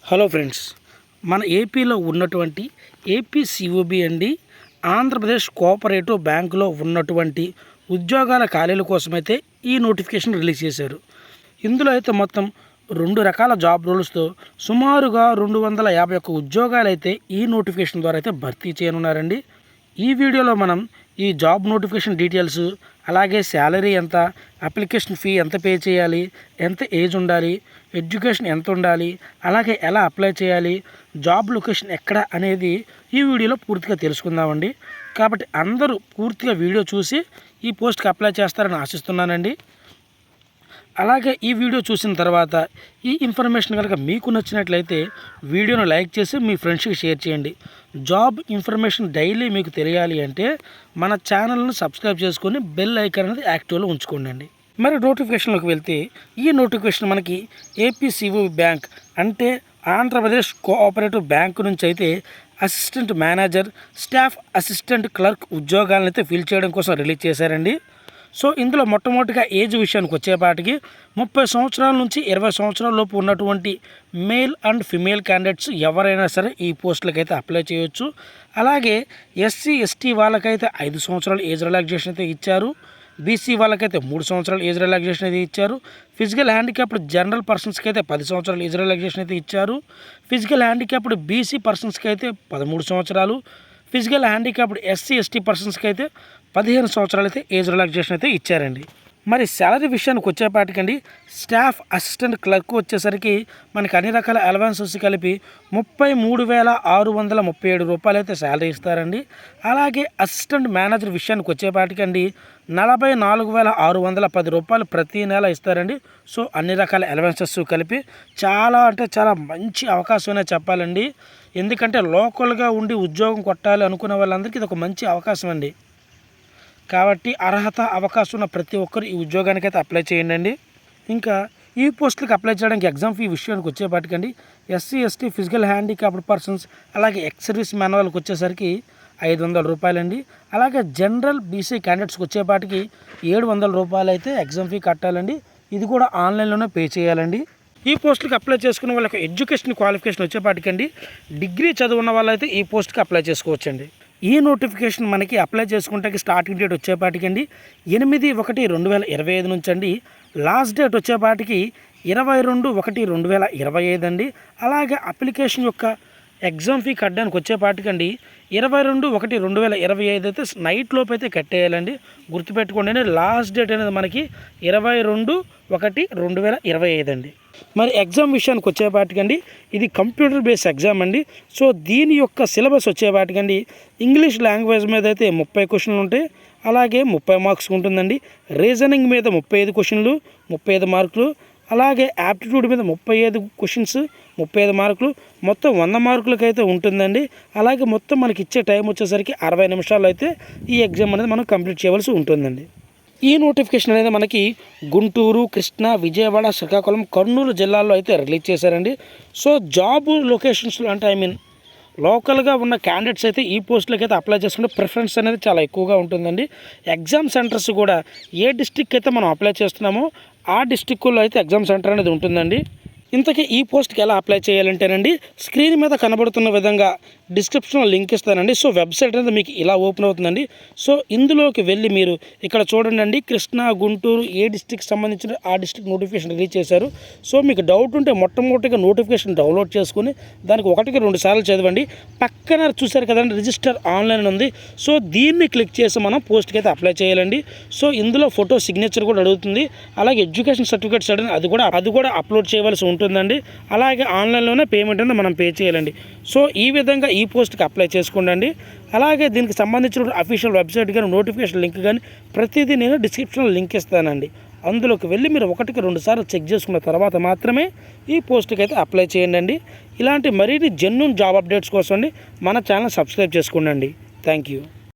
Hello friends, మన ఏపీలో ఉన్నటువంటి ఏపీసీఓబీ అండి ఆంధ్రప్రదేశ్ కోఆపరేటివ్ బ్యాంకులో ఉన్నటువంటి ఉద్యోగాల ఖాళీల కోసమైతే ఈ నోటిఫికేషన్ రిలీజ్ చేశారు. ఇందులో అయితే మొత్తం 2 రకాల జాబ్ రోల్స్తో సుమారుగా 251 ఉద్యోగాలు అయితే ఈ నోటిఫికేషన్ ద్వారా అయితే భర్తీ చేయనున్నారండి. ఈ వీడియోలో మనం ఈ జాబ్ నోటిఫికేషన్ డీటెయిల్స్, అలాగే శాలరీ ఎంత, అప్లికేషన్ ఫీ ఎంత పే చేయాలి, ఎంత ఏజ్ ఉండాలి, ఎడ్యుకేషన్ ఎంత ఉండాలి, అలాగే ఎలా అప్లై చేయాలి, జాబ్ లొకేషన్ ఎక్కడ అనేది ఈ వీడియోలో పూర్తిగా తెలుసుకుందామండి. కాబట్టి అందరూ పూర్తిగా వీడియో చూసి ఈ పోస్ట్కి అప్లై చేస్తారని ఆశిస్తున్నానండి. అలాగే ఈ వీడియో చూసిన తర్వాత ఈ ఇన్ఫర్మేషన్ కనుక మీకు నచ్చినట్లయితే వీడియోను లైక్ చేసి మీ ఫ్రెండ్స్కి షేర్ చేయండి. జాబ్ ఇన్ఫర్మేషన్ డైలీ మీకు తెలియాలి అంటే మన ఛానల్ను సబ్స్క్రైబ్ చేసుకొని బెల్ ఐకాన్ అనేది యాక్టివ్లో ఉంచుకోండి. మరి నోటిఫికేషన్లోకి వెళ్తే ఈ నోటిఫికేషన్ మనకి ఏపీసీఓబీ బ్యాంక్ అంటే ఆంధ్రప్రదేశ్ కోఆపరేటివ్ బ్యాంకు నుంచి అయితే assistant manager, staff assistant clerk ఉద్యోగాలను అయితే ఫిల్ చేయడం కోసం రిలీజ్ చేశారండి. సో ఇందులో మొట్టమొదటిగా ఏజ్ విషయానికి వచ్చేపాటికి 30 సంవత్సరాల నుంచి 20 సంవత్సరాల లోపు ఉన్నటువంటి మేల్ అండ్ ఫిమేల్ క్యాండిడేట్స్ ఎవరైనా సరే ఈ పోస్టులకు అయితే అప్లై చేయొచ్చు. అలాగే ఎస్సీ ఎస్టీ వాళ్ళకైతే 5 సంవత్సరాల ఏజ్ రిలాక్సేషన్ అయితే ఇచ్చారు. బీసీ వాళ్ళకైతే 3 సంవత్సరాల ఏజ్ రిలాక్సేషన్ అయితే ఇచ్చారు. ఫిజికల్ హ్యాండిక్యాప్డ్ జనరల్ పర్సన్స్కి అయితే 10 సంవత్సరాల ఏజ్ రిలాక్సేషన్ అయితే ఇచ్చారు. ఫిజికల్ హ్యాండిక్యాప్డ్ బీసీ పర్సన్స్కి అయితే 13 సంవత్సరాలు, ఫిజికల్ హ్యాండిక్యాప్డ్ ఎస్సీ ఎస్టీ పర్సన్స్కి అయితే 15 సంవత్సరాలు అయితే ఏజ్ రిలాక్సేషన్ అయితే ఇచ్చారండి. మరి శాలరీ విషయానికి వచ్చేపాటికండి స్టాఫ్ అసిస్టెంట్ క్లర్క్ వచ్చేసరికి మనకి అన్ని రకాల అలవెన్సెస్ కలిపి 33,637 రూపాయలు అయితే శాలరీ ఇస్తారండి. అలాగే అసిస్టెంట్ మేనేజర్ విషయానికి వచ్చేపాటికండి 44,610 రూపాయలు ప్రతి నెల ఇస్తారండి. సో అన్ని రకాల అలవెన్సెస్ కలిపి చాలా అంటే చాలా మంచి అవకాశం చెప్పాలండి. ఎందుకంటే లోకల్గా ఉండి ఉద్యోగం కొట్టాలి అనుకునే వాళ్ళందరికీ ఇది ఒక మంచి అవకాశం అండి. కాబట్టి అర్హత అవకాశం ఉన్న ప్రతి ఒక్కరు ఈ ఉద్యోగానికి అయితే అప్లై చేయండి. ఇంకా ఈ పోస్టులకు అప్లై చేయడానికి ఎగ్జామ్ ఫీ విషయానికి వచ్చేపాటికండి SC ST physical handicapped persons అలాగే ఎక్స్ సర్వీస్ మ్యాన్ వాళ్ళకి వచ్చేసరికి 500 రూపాయలండి. అలాగే జనరల్ బీసీ క్యాండిడేట్స్కి వచ్చేపాటికి 700 రూపాయలు అయితే ఎగ్జామ్ ఫీ కట్టాలండి. ఇది కూడా ఆన్లైన్లోనే పే చేయాలండి. ఈ పోస్టులకు అప్లై చేసుకున్న వాళ్ళకి ఎడ్యుకేషన్ క్వాలిఫికేషన్ వచ్చేపాటికండి డిగ్రీ చదువున్న వాళ్ళైతే ఈ పోస్ట్కి అప్లై చేసుకోవచ్చండి. ఈ నోటిఫికేషన్ మనకి అప్లై చేసుకుంటే స్టార్టింగ్ డేట్ వచ్చేపాటికండి 8/1/2025 నుంచి అండి. లాస్ట్ డేట్ వచ్చేపాటికి 22/1/2025 అండి. అలాగే అప్లికేషన్ యొక్క ఎగ్జామ్ ఫీ కట్టడానికి వచ్చేపాటికండి 22/1/2025 అయితే నైట్ లోపు అయితే కట్టేయాలండి. గుర్తుపెట్టుకోండి, లాస్ట్ డేట్ అనేది మనకి 22/1/2025 అండి. మరి ఎగ్జామ్ విషయానికి వచ్చేపాటికండి ఇది కంప్యూటర్ బేస్డ్ ఎగ్జామ్ అండి. సో దీని యొక్క సిలబస్ వచ్చేపాటికండి ఇంగ్లీష్ లాంగ్వేజ్ మీద అయితే 30 క్వశ్చన్లు ఉంటాయి. అలాగే 30 మార్క్స్ ఉంటుందండి. రీజనింగ్ మీద 35 క్వశ్చన్లు 35 మార్కులు. అలాగే యాప్టిట్యూడ్ మీద 35 క్వశ్చన్స్ 35 మార్కులు, మొత్తం 100 మార్కులకి అయితే ఉంటుందండి. అలాగే మొత్తం మనకి ఇచ్చే టైం వచ్చేసరికి 60 నిమిషాలు అయితే ఈ ఎగ్జామ్ అనేది మనం కంప్లీట్ చేయవలసి ఉంటుందండి. ఈ నోటిఫికేషన్ అనేది మనకి గుంటూరు, కృష్ణా, విజయవాడ, శ్రీకాకుళం, కర్నూలు జిల్లాల్లో అయితే రిలీజ్ చేశారండి. సో జాబ్ లొకేషన్స్లో అంటే లోకల్గా ఉన్న క్యాండిడేట్స్ అయితే ఈ పోస్టులకి అయితే అప్లై చేసుకుంటే ప్రిఫరెన్స్ అనేది చాలా ఎక్కువగా ఉంటుందండి. ఎగ్జామ్ సెంటర్స్ కూడా ఏ డిస్టిక్ అయితే మనం అప్లై చేస్తున్నామో ఆ డిస్టిక్లో అయితే ఎగ్జామ్ సెంటర్ అనేది ఉంటుందండి. ఇంతకీ ఈ పోస్ట్కి ఎలా అప్లై చేయాలంటేనండి స్క్రీన్ మీద కనబడుతున్న విధంగా డిస్క్రిప్షన్లో లింక్ ఇస్తానండి. సో వెబ్సైట్ అనేది మీకు ఇలా ఓపెన్ అవుతుందండి. సో ఇందులోకి వెళ్ళి మీరు ఇక్కడ చూడండి, కృష్ణా, గుంటూరు ఏ డిస్ట్రిక్ట్ సంబంధించిన ఆ డిస్ట్రిక్ట్ నోటిఫికేషన్ రిలీజ్ చేశారు. సో మీకు డౌట్ ఉంటే మొట్టమొదటిగా నోటిఫికేషన్ డౌన్లోడ్ చేసుకుని దానికి 1-2 సార్లు చదవండి. పక్కన చూశారు కదండి రిజిస్టర్ ఆన్లైన్ ఉంది. సో దీన్ని క్లిక్ చేసి మనం పోస్ట్కి అయితే అప్లై చేయాలండి. సో ఇందులో ఫోటో సిగ్నేచర్ కూడా అడుగుతుంది. అలాగే ఎడ్యుకేషన్ సర్టిఫికేట్స్ అది కూడా అప్లోడ్ చేయవలసి ఉంటుందండి. అలాగే ఆన్లైన్లోనే పేమెంట్ అనేది మనం పే చేయాలండి. సో ఈ విధంగా ఈ పోస్ట్కి అప్లై చేసుకోండి. అలాగే దీనికి సంబంధించిన అఫీషియల్ వెబ్సైట్ కానీ నోటిఫికేషన్ లింక్ కానీ ప్రతిదీ నేను డిస్క్రిప్షన్లో లింక్ ఇస్తానండి. అందులోకి వెళ్ళి మీరు 1-2 సార్లు చెక్ చేసుకున్న తర్వాత మాత్రమే ఈ పోస్ట్కి అయితే అప్లై చేయండి. ఇలాంటి మరిన్ని జెన్యూన్ జాబ్ అప్డేట్స్ కోసం మన ఛానల్ సబ్స్క్రైబ్ చేసుకోండి. Thank you.